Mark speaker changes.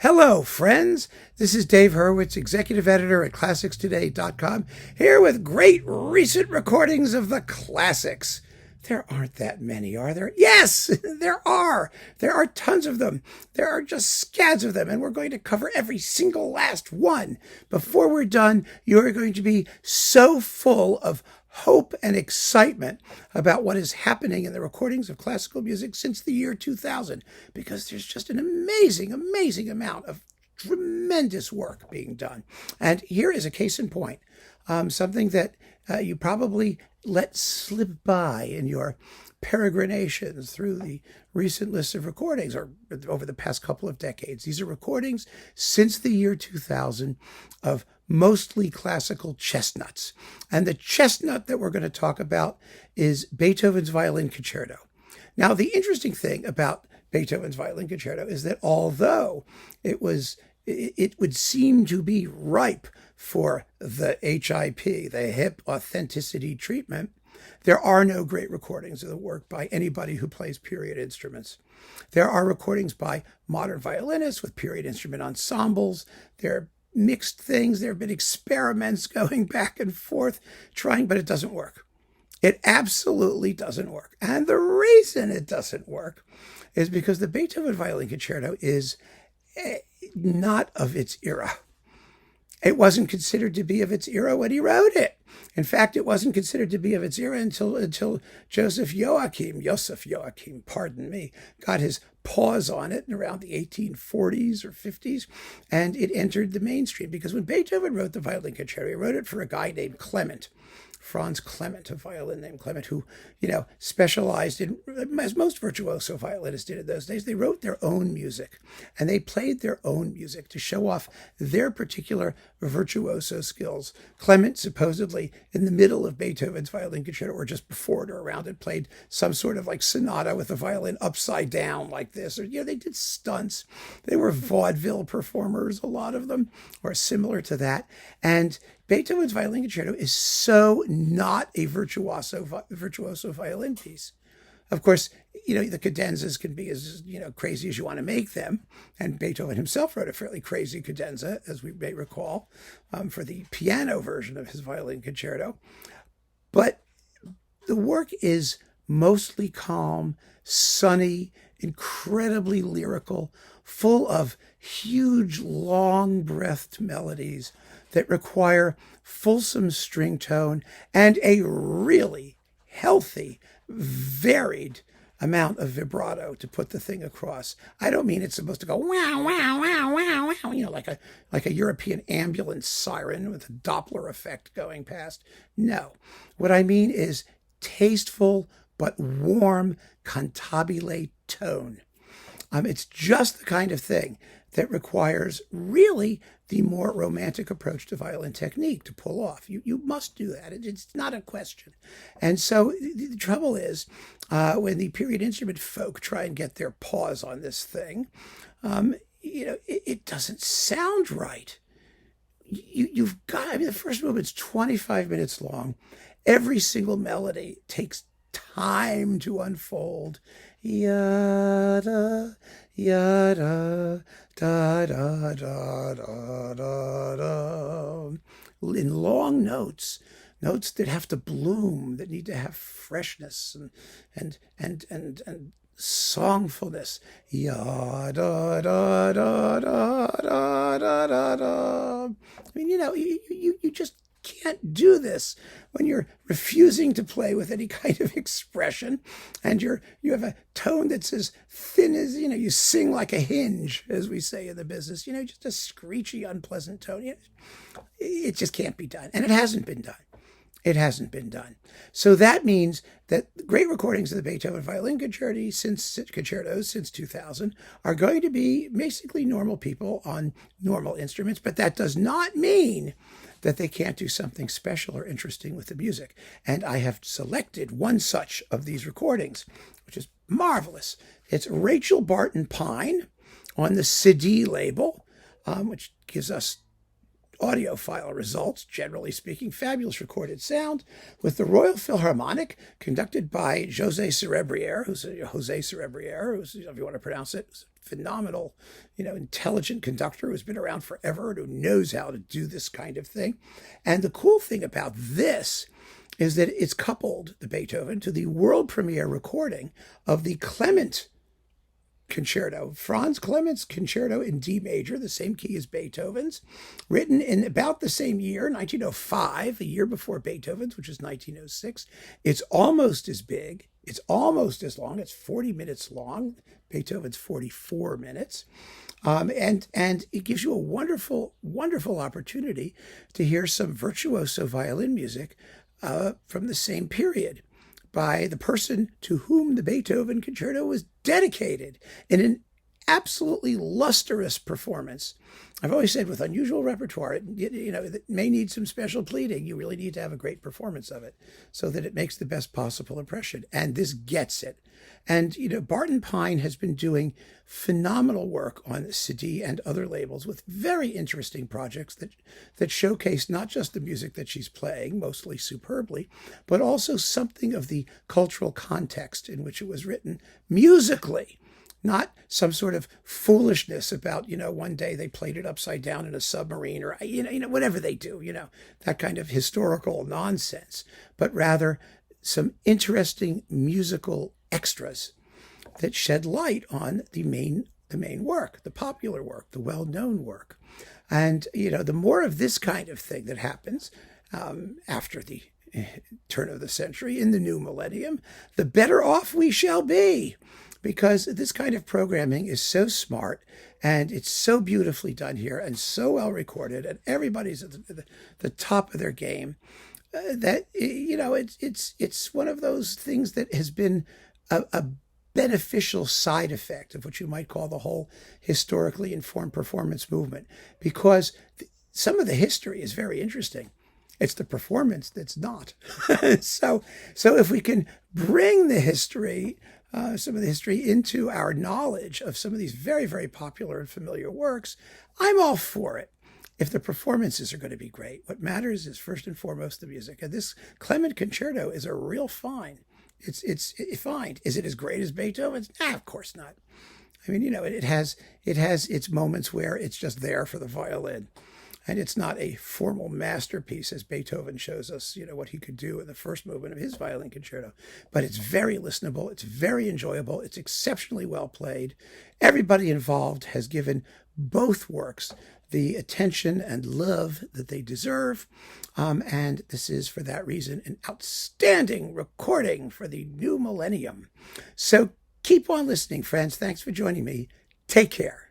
Speaker 1: Hello, friends. This is Dave Hurwitz, executive editor at ClassicsToday.com, here with great recent recordings of the classics. There aren't that many, are there? Yes, there are. There are tons of them. There are just scads of them, and we're going to cover every single last one. Before we're done, you're going to be so full of hope and excitement about what is happening in the recordings of classical music since the year 2000, because there's just an amazing amount of tremendous work being done. And here is a case in point, something that you probably let slip by in your peregrinations through the recent list of recordings or over the past couple of decades. These are recordings since the year 2000 of mostly classical chestnuts. And the chestnut that we're going to talk about is Beethoven's Violin Concerto. Now, the interesting thing about Beethoven's Violin Concerto is that although it would seem to be ripe for the HIP, the hip authenticity treatment, there are no great recordings of the work by anybody who plays period instruments. There are recordings by modern violinists with period instrument ensembles. There are mixed things. There have been experiments going back and forth trying, but it doesn't work. It absolutely doesn't work. And the reason it doesn't work is because the Beethoven Violin Concerto is not of its era. It wasn't considered to be of its era when he wrote it. In fact, it wasn't considered to be of its era until Joseph Joachim, got his paws on it in around the 1840s or 50s, and it entered the mainstream. Because when Beethoven wrote the Violin Concerto, he wrote it for a guy named Clement, Franz Clement, a violin named Clement, who, specialized in, as most virtuoso violinists did in those days, they wrote their own music, and they played their own music to show off their particular virtuoso skills. Clement supposedly, in the middle of Beethoven's Violin Concerto, or just before it or around it, played some sort of like sonata with the violin upside down like this, or, they did stunts. They were vaudeville performers, a lot of them, or similar to that. And Beethoven's Violin Concerto is so not a virtuoso violin piece. Of course, the cadenzas can be as, crazy as you want to make them. And Beethoven himself wrote a fairly crazy cadenza, as we may recall, for the piano version of his Violin Concerto. But the work is mostly calm, sunny, incredibly lyrical, full of huge, long-breathed melodies that require fulsome string tone and a really healthy, varied amount of vibrato to put the thing across. I don't mean it's supposed to go wow, wow, wow, wow, wow, like a European ambulance siren with a Doppler effect going past. No. What I mean is tasteful but warm cantabile tone. It's just the kind of thing that requires really the more romantic approach to violin technique to pull off. You must do that. It's not a question. And so the trouble is, when the period instrument folk try and get their paws on this thing, it doesn't sound right. You've got, the first movement's 25 minutes long. Every single melody takes time to unfold. Yada, yada, da, da, da, da, da, da. In long notes that have to bloom, that need to have freshness and songfulness. Yada, da, da, da, da, da, da, da. I mean, you just can't do this when you're refusing to play with any kind of expression, and you have a tone that's as thin as, you sing like a hinge, as we say in the business, just a screechy, unpleasant tone. It just can't be done. And it hasn't been done. It hasn't been done. So that means that great recordings of the Beethoven Violin Concertos since 2000 are going to be basically normal people on normal instruments, but that does not mean that they can't do something special or interesting with the music. And I have selected one such of these recordings, which is marvelous. It's Rachel Barton Pine on the Cedille label, which gives us audiophile results, generally speaking, fabulous recorded sound, with the Royal Philharmonic, conducted by José Serebrier, who's if you want to pronounce it, phenomenal, intelligent conductor who's been around forever and who knows how to do this kind of thing. And the cool thing about this is that it's coupled, the Beethoven, to the world premiere recording of the Clement Concerto, Franz Clement's Concerto in D major, the same key as Beethoven's, written in about the same year, 1905, a year before Beethoven's, which is 1906. It's almost as big. It's almost as long. It's 40 minutes long. Beethoven's 44 minutes. And it gives you a wonderful, wonderful opportunity to hear some virtuoso violin music from the same period, by the person to whom the Beethoven Concerto was dedicated, in an absolutely lustrous performance. I've always said, with unusual repertoire, it may need some special pleading. You really need to have a great performance of it so that it makes the best possible impression. And this gets it. And, Barton Pine has been doing phenomenal work on Cedille and other labels with very interesting projects that showcase not just the music that she's playing, mostly superbly, but also something of the cultural context in which it was written musically. Not some sort of foolishness about, one day they played it upside down in a submarine, or, whatever they do, that kind of historical nonsense, but rather some interesting musical extras that shed light on the main work, the popular work, the well-known work. And, the more of this kind of thing that happens after the turn of the century, in the new millennium, the better off we shall be. Because this kind of programming is so smart, and it's so beautifully done here, and so well recorded, and everybody's at the top of their game, that it's one of those things that has been a beneficial side effect of what you might call the whole historically informed performance movement, because some of the history is very interesting. It's the performance that's not. So if we can bring the history, some of the history, into our knowledge of some of these very, very popular and familiar works, I'm all for it. If the performances are going to be great, what matters is first and foremost the music. And this Clement Concerto is a real find. It's fine. Is it as great as Beethoven's? Of course not. I mean, it has its moments where it's just there for the violin. And it's not a formal masterpiece, as Beethoven shows us, what he could do in the first movement of his Violin Concerto. But it's very listenable. It's very enjoyable. It's exceptionally well played. Everybody involved has given both works the attention and love that they deserve. And this is, for that reason, an outstanding recording for the new millennium. So keep on listening, friends. Thanks for joining me. Take care.